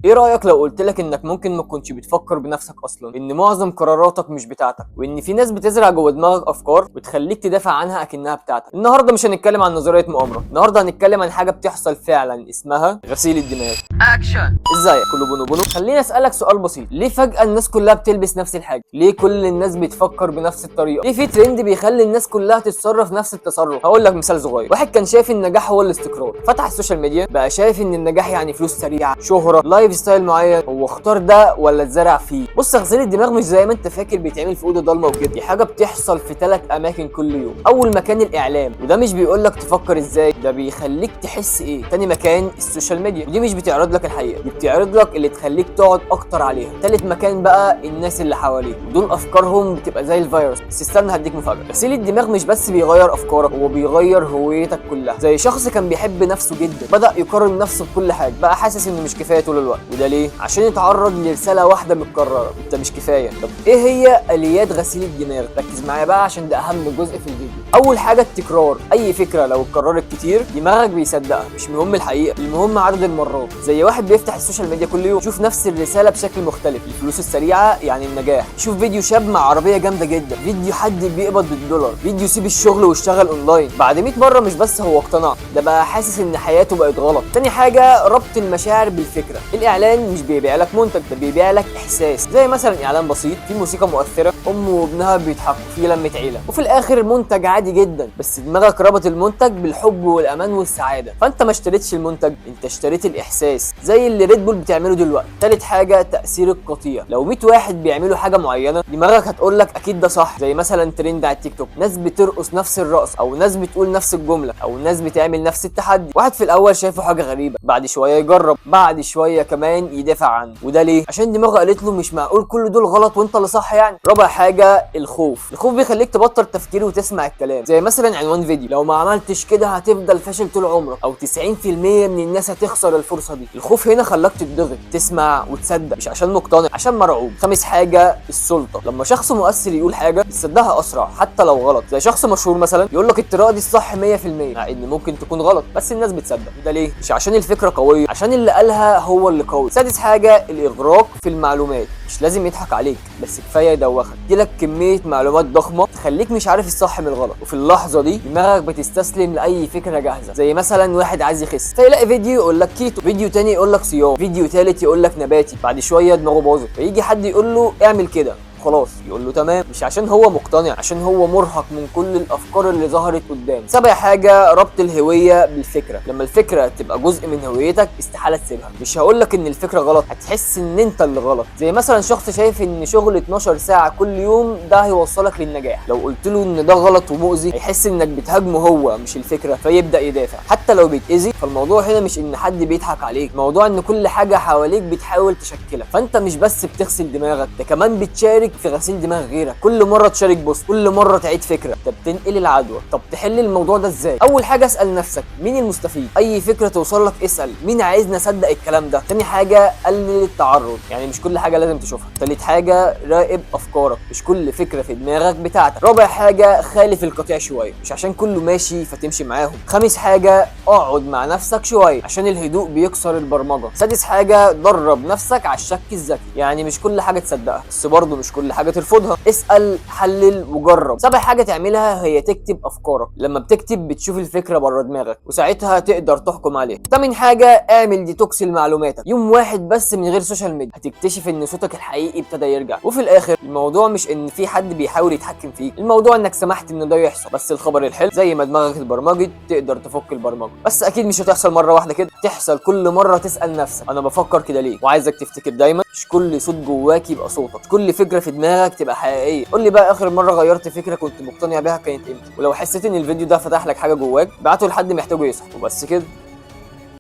ايه رأيك لو قلت لك انك ممكن ما تكونش بتفكر بنفسك اصلا، ان معظم قراراتك مش بتاعتك، وان في ناس بتزرع جوه دماغك افكار وتخليك تدافع عنها اكنها بتاعتك؟ النهارده مش هنتكلم عن نظرية مؤامرة، النهارده هنتكلم عن حاجة بتحصل فعلا اسمها غسيل الدماغ. اكشن. ازيك كله بونو بونو؟ خليني اسالك سؤال بسيط، ليه فجأة الناس كلها بتلبس نفس الحاجة؟ ليه كل الناس بتفكر بنفس الطريقة؟ ليه في ترند بيخلي الناس كلها تتصرف نفس التصرف؟ هقول لك مثال صغير. واحد كان شايف النجاح هو الاستقرار، فتح السوشيال ميديا بقى شايف ان النجاح يعني فلوس سريعة، شهرة، لايف ستايل معين. هو اختار ده ولا اتزرع فيه؟ بص، غسيل الدماغ مش زي ما انت فاكر بيتعمل في اوضه ضلمه وكده، دي حاجه بتحصل في 3 اماكن كل يوم. اول مكان الاعلام، وده مش بيقول لك تفكر ازاي، ده بيخليك تحس ايه. تاني مكان السوشيال ميديا، ودي مش بتعرض لك الحقيقه، دي بتعرض لك اللي تخليك تقعد اكتر عليها. تالت مكان بقى الناس اللي حواليك، ودول افكارهم بتبقى زي الفيروس. بس استنى هديك مفاجاه، غسيل الدماغ مش بس بيغير افكارك، هو بيغير هويتك كلها. زي شخص كان بيحب نفسه جدا بدا يقارن نفسه بكل حاجه، بقى حاسس انه مش كفايه طول الوقت. وده ليه؟ عشان يتعرض لرساله واحده متكرره، انت مش كفايه. طب ايه هي اليات غسيل الدماغ؟ ركز معايا بقى عشان ده اهم جزء في الفيديو. اول حاجه التكرار. اي فكره لو اتكررت كتير دماغك بيصدقها، مش مهم الحقيقه، المهم عدد المرات. زي واحد بيفتح السوشيال ميديا كل يوم يشوف نفس الرساله بشكل مختلف، الفلوس السريعه يعني النجاح، يشوف فيديو شاب مع عربيه جامده جدا، فيديو حد بيقبض بالدولار، فيديو سيب الشغل واشتغل اونلاين. بعد 100 مره مش بس هو اقتنع، ده بقى حاسس ان حياته بقت غلط. تاني حاجه ربط المشاعر بالفكره. الاعلان مش بيبيع لك منتج، ده بيبيع لك احساس. زي مثلا اعلان بسيط في موسيقى مؤثره، ام وابنها بيضحكوا في لمه عيله، وفي الاخر منتج عادي جدا، بس دماغك ربط المنتج بالحب والامان والسعاده. فانت ما اشتريتش المنتج، انت اشتريت الاحساس، زي اللي ريد بول بتعمله دلوقتي. تالت حاجه تاثير القطيع. لو 100 واحد بيعملوا حاجه معينه دماغك هتقول لك اكيد ده صح. زي مثلا ترند على التيك توك، ناس بترقص نفس الرقص، او ناس بتقول نفس الجمله، او ناس بتعمل نفس التحدي. واحد في الاول شايفه حاجه غريبه، بعد شويه يجرب، بعد شويه كمان يدافع عنه. وده ليه؟ عشان دماغه قالت له مش معقول كل دول غلط وانت اللي صح يعني. رابع حاجه الخوف. الخوف بيخليك تبطل تفكير وتسمع الكلام. زي مثلا عنوان فيديو، لو ما عملتش كده هتفضل فاشل طول عمرك، او 90% من الناس هتخسر الفرصه دي. الخوف هنا خلاك تتضغط تسمع وتصدق، مش عشان مقتنع، عشان مرعوب. خامس حاجه السلطه. لما شخص مؤثر يقول حاجه تصدقها اسرع حتى لو غلط. زي شخص مشهور مثلا يقول لك الطريقه دي الصح 100%، مع ان ممكن تكون غلط، بس الناس بتصدق. ده ليه؟ مش عشان الفكره قويه، عشان اللي قالها هو اللي قوي. سادس حاجه الاغراق في المعلومات. مش لازم يضحك عليك، بس كفايه يدوخك، يديلك كميه معلومات ضخمه تخليك مش عارف الصح من الغلط. وفي اللحظه دي دماغك بتستسلم لاي فكره جاهزه. زي مثلا واحد عايز يخس فيلاقي فيديو يقول لك كيتو، فيديو تاني يقول لك صيام، فيديو تالت يقول لك نباتي. بعد شويه دماغه باظت، فيجي حد يقول له اعمل كده، خلاص يقول له تمام، مش عشان هو مقتنع، عشان هو مرهق من كل الافكار اللي ظهرت قدام. سابع حاجه ربط الهويه بالفكره. لما الفكره تبقى جزء من هويتك استحاله تسيبها. مش هقول لك ان الفكره غلط، هتحس ان انت اللي غلط. زي مثلا شخص شايف ان شغل 12 ساعه كل يوم ده هيوصلك للنجاح، لو قلت له ان ده غلط ومؤذي هيحس انك بتهاجمه هو مش الفكره، فيبدا يدافع حتى لو بيتاذي. فالموضوع هنا مش ان حد بيضحك عليك، الموضوع ان كل حاجه حواليك بتحاول تشكلك. فانت مش بس بتغسل دماغك، ده كمان بتشارك في غسيل دماغ غيرك. كل مره تشارك بوست، كل مره تعيد فكره، طب تنقل العدوى. طب تحل الموضوع ده ازاي؟ اول حاجه اسال نفسك مين المستفيد. اي فكره توصل لك اسال مين عايزني اصدق الكلام ده. تاني حاجه قلل التعرض، يعني مش كل حاجه لازم تشوفها. تالت حاجه راقب افكارك، مش كل فكره في دماغك بتاعتك. رابع حاجه خالف القطيع شويه، مش عشان كله ماشي فتمشي معاهم. خامس حاجه اقعد مع نفسك شويه، عشان الهدوء بيكسر البرمجه. سادس حاجه درب نفسك على الشك الذكي، يعني مش كل حاجه تصدقها، بس برضه مش كل حاجه ترفضها. اسال، حلل، وجرب. سابع حاجه تعملها هي تكتب افكارك. لما بتكتب بتشوف الفكره بره دماغك، وساعتها تقدر تحكم عليها. تامن حاجه اعمل ديتوكس لمعلوماتك. يوم واحد بس من غير سوشيال ميديا هتكتشف ان صوتك الحقيقي ابتدى يرجع. وفي الاخر الموضوع مش ان في حد بيحاول يتحكم فيك، الموضوع انك سمحت ان ده يحصل. بس الخبر الحلو زي ما دماغك اتبرمجت تقدر تفك البرمجه، بس اكيد مش هتحصل مره واحده كده، تحصل كل مره تسال نفسك انا بفكر كده ليه. وعايزك تفتكر دايما مش كل صوت جواك يبقى صوتك، مش كل فكره في دماغك تبقى حقيقيه. قول لي بقى اخر مره غيرت فكره كنت مقتنع بيها كانت امتى؟ ولو حسيت ان الفيديو ده فتح لك حاجه جواك ابعته لحد محتاجه يصحى. وبس كده.